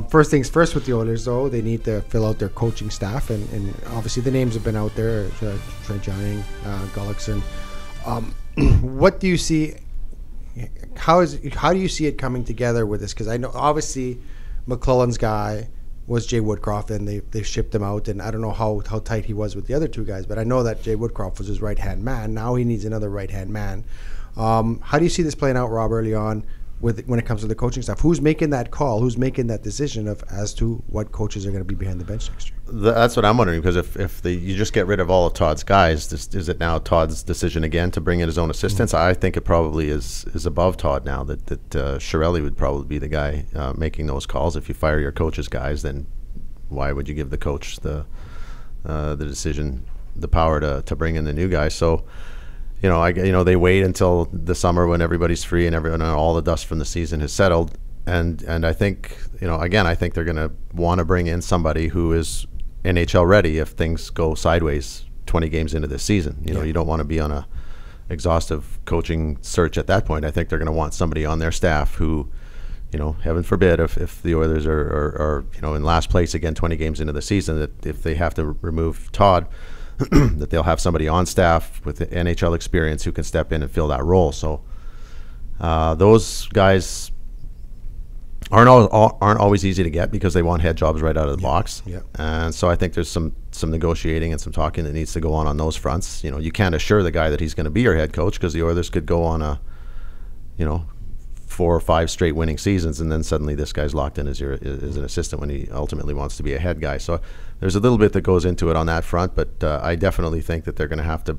First things first with the Oilers, though, they need to fill out their coaching staff, and obviously the names have been out there: Trent Young, Gullickson. What do you see? How do you see it coming together with this? Because I know obviously McLellan's guy was Jay Woodcroft, and they shipped him out, and I don't know how tight he was with the other two guys, but I know that Jay Woodcroft was his right-hand man. Now he needs another right-hand man. How do you see this playing out, Rob, early on when it comes to the coaching staff? Who's making that call? Who's making that decision as to what coaches are going to be behind the bench next year? That's what I'm wondering, because if you just get rid of all of Todd's guys, is it now Todd's decision again to bring in his own assistants? I think it probably is above Todd now, that Chiarelli would probably be the guy making those calls. If you fire your coach's guys, then why would you give the coach the decision, the power to bring in the new guy? So they wait until the summer when everybody's free and all the dust from the season has settled, and I think I think they're going to want to bring in somebody who is NHL ready if things go sideways 20 games into this season. You don't want to be on a exhaustive coaching search at that point. I think they're going to want somebody on their staff who, heaven forbid, if the Oilers are in last place again 20 games into the season, that if they have to remove Todd, that they'll have somebody on staff with NHL experience who can step in and fill that role. So those guys aren't always easy to get, because they want head jobs right out of the box. Yeah. And so I think there's some negotiating and some talking that needs to go on those fronts. You can't assure the guy that he's going to be your head coach, because the Oilers could go on a 4 or 5 straight winning seasons, and then suddenly this guy's locked in as an assistant when he ultimately wants to be a head guy. So there's a little bit that goes into it on that front, but I definitely think that they're going to have to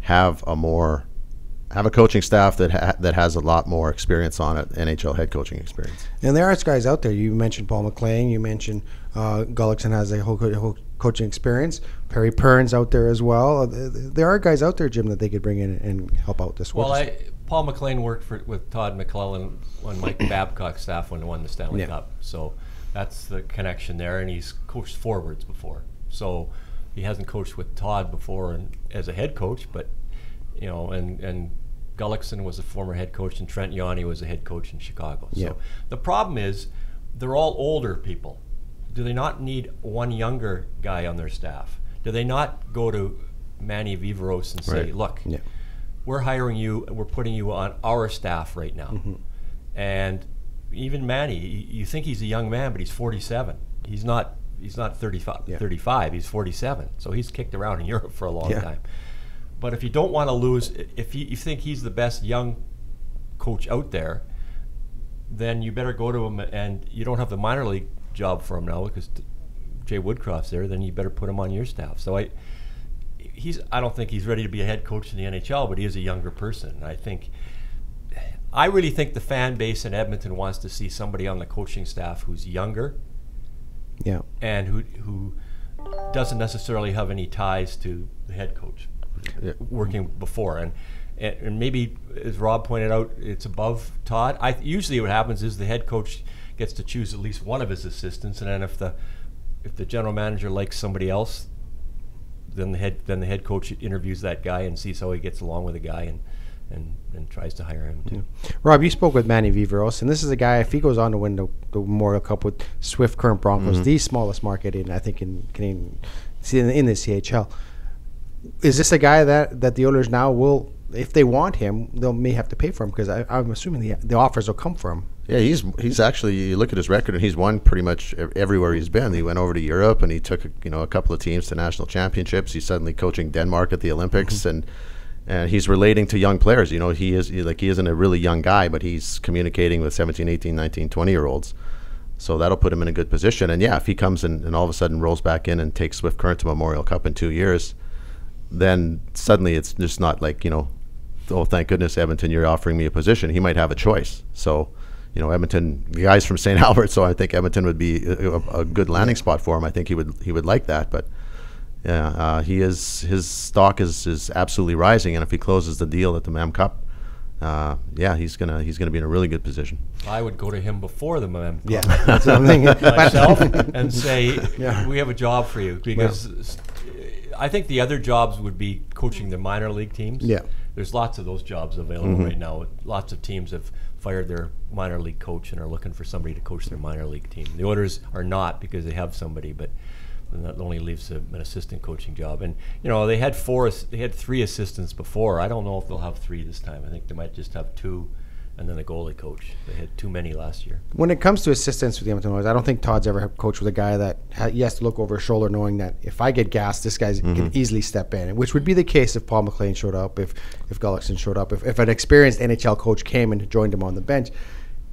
have a coaching staff that has a lot more experience on it, NHL head coaching experience. And there are guys out there. You mentioned Paul McLean. You mentioned Gullickson has a whole coaching experience. Perry Pern's out there as well. There are guys out there, Jim, that they could bring in and help out this. Well, Paul McLean worked with Todd McLellan on Mike Babcock's staff when he won the Stanley Cup. So that's the connection there, and he's coached forwards before. So he hasn't coached with Todd before as a head coach, but and Gullickson was a former head coach, and Trent Yanni was a head coach in Chicago. So the problem is they're all older people. Do they not need one younger guy on their staff? Do they not go to Manny Viveros and say, look, we're hiring you, we're putting you on our staff right now. And even Manny, you think he's a young man, but he's 47. He's not 35, he's 47. So he's kicked around in Europe for a long time. But if you don't want to lose, if you think he's the best young coach out there, then you better go to him, and you don't have the minor league job for him now because Jay Woodcroft's there, then you better put him on your staff. So I don't think he's ready to be a head coach in the NHL, but he is a younger person. And I really think the fan base in Edmonton wants to see somebody on the coaching staff who's younger, and who doesn't necessarily have any ties to the head coach working before. And maybe, as Rob pointed out, it's above Todd. Usually what happens is the head coach gets to choose at least one of his assistants, and then if the general manager likes somebody else, then the head coach interviews that guy and sees how he gets along with the guy and tries to hire him too. Rob, you spoke with Manny Viveros, and this is a guy, if he goes on to win the Memorial Cup with Swift Current Broncos, the smallest market in Canadian, in the CHL. Is this a guy that the Oilers now will, if they want him, they may have to pay for him, because I'm assuming the offers will come for him. Yeah, he's actually, you look at his record, and he's won pretty much everywhere he's been. He went over to Europe, and he took a couple of teams to national championships. He's suddenly coaching Denmark at the Olympics, and he's relating to young players. He isn't a really young guy, but he's communicating with 17, 18, 19, 20-year-olds. So that'll put him in a good position. And yeah, if he comes and all of a sudden rolls back in and takes Swift Current to Memorial Cup in 2 years, then suddenly it's just not like, oh, thank goodness, Edmonton, you're offering me a position. He might have a choice. So, Edmonton, the guy's from St. Albert, so I think Edmonton would be a good landing spot for him. I think he would like that. But yeah, his stock is absolutely rising, and if he closes the deal at the Mem Cup, he's gonna be in a really good position. I would go to him before the Mem Cup. Yeah, that's what I'm thinking. Myself, and say, we have a job for you, because I think the other jobs would be coaching the minor league teams. Yeah. There's lots of those jobs available right now. Lots of teams have fired their minor league coach and are looking for somebody to coach their minor league team. The Oilers are not, because they have somebody, but that only leaves an assistant coaching job. And they had 3 assistants before. I don't know if they'll have 3 this time. I think they might just have 2. And then a goalie coach. They had too many last year. When it comes to assistants with the Edmonton Oilers, I don't think Todd's ever coached with a guy that he has to look over his shoulder knowing that if I get gassed, this guy can easily step in, which would be the case if Paul McLellan showed up, if Gullickson showed up, if an experienced NHL coach came and joined him on the bench.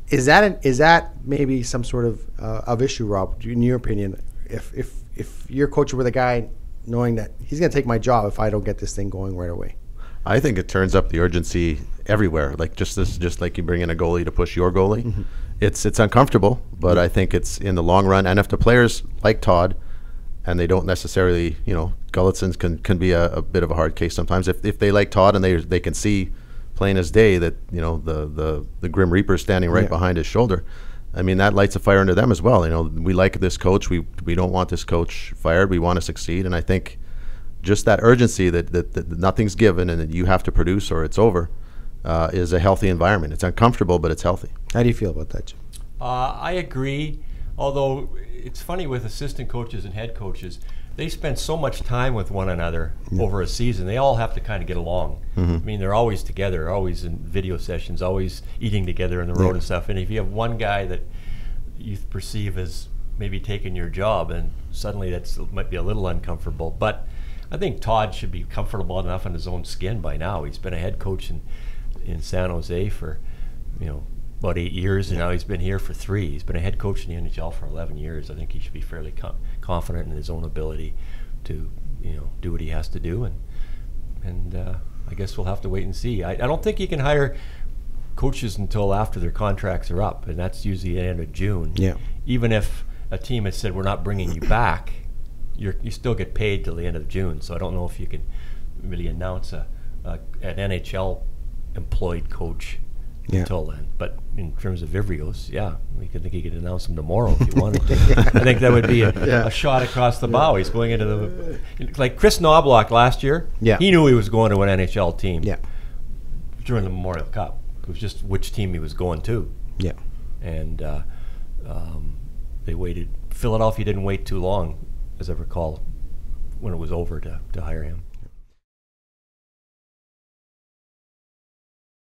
Is that maybe some sort of issue, Rob, in your opinion, if you're coaching with a guy knowing that he's going to take my job if I don't get this thing going right away? I think it turns up the urgency everywhere. Like just like you bring in a goalie to push your goalie. It's uncomfortable, but I think it's in the long run. And if the players like Todd, and they don't necessarily, Gullickson's can be a bit of a hard case sometimes. If they like Todd and they can see plain as day that the Grim Reaper standing right behind his shoulder, I mean, that lights a fire under them as well. We like this coach. We don't want this coach fired. We want to succeed, and I think just that urgency that nothing's given and that you have to produce or it's over is a healthy environment. It's uncomfortable, but it's healthy. How do you feel about that, Jim? I agree, although it's funny with assistant coaches and head coaches, they spend so much time with one another over a season. They all have to kind of get along. I mean, they're always together, always in video sessions, always eating together on the road and stuff. And if you have one guy that you perceive as maybe taking your job, and suddenly might be a little uncomfortable. But I think Todd should be comfortable enough in his own skin by now. He's been a head coach in San Jose for about 8 years, and now he's been here for 3. He's been a head coach in the NHL for 11 years. I think he should be fairly confident in his own ability to do what he has to do, and I guess we'll have to wait and see. I don't think he can hire coaches until after their contracts are up, and that's usually the end of June. Yeah. Even if a team has said we're not bringing you back, you still get paid till the end of June. So I don't know if you can really announce an NHL employed coach until then. But in terms of Viveros, we could think he could announce him tomorrow if you wanted to. I think that would be a shot across the bow. He's going into like Chris Knobloch last year. Yeah. He knew he was going to an NHL team. Yeah. During the Memorial Cup, it was just which team he was going to. Yeah. And they waited. Philadelphia didn't wait too long, as I recall, when it was over to hire him.